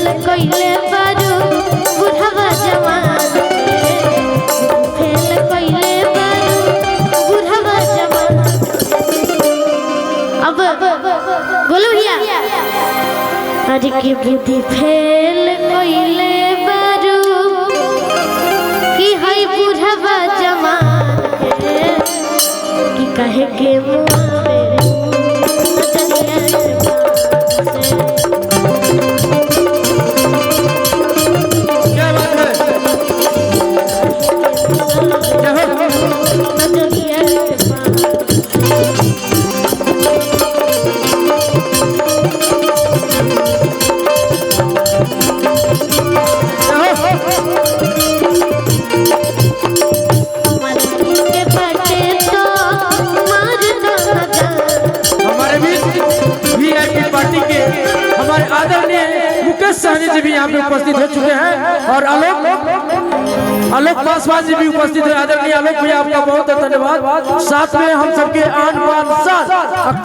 Fail कइले बारू बुढ़वा जवान फेल कइले बारू बुढ़वा जवान। अब बोलो भैया अरे की बुद्धि फेल कइले बारू कि हई बुढ़वा जवान कि कहे के मुआवे मुकेश सहनी जी भी यहाँ पे उपस्थित हो चुके हैं और आलोक पासवान जी भी उपस्थित है। आदरणीय आलोक भैया आपका बहुत धन्यवाद। साथ में हम सबके आन बान साथ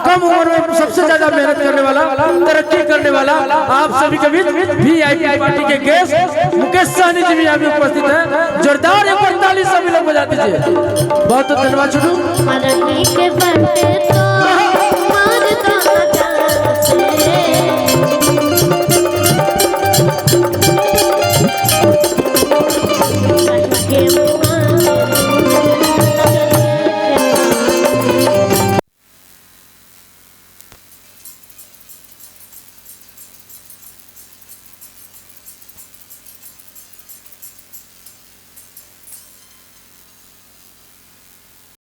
कम उम्र में सबसे ज्यादा मेहनत करने वाला तरक्की करने वाला आप सभी के बीच वीआईपी पार्टी के गेस्ट मुकेश सहनी जी भी यहाँ पे उपस्थित है। जोरदार 45 सभी लोग बजा दीजिए। बहुत धन्यवाद। छोटू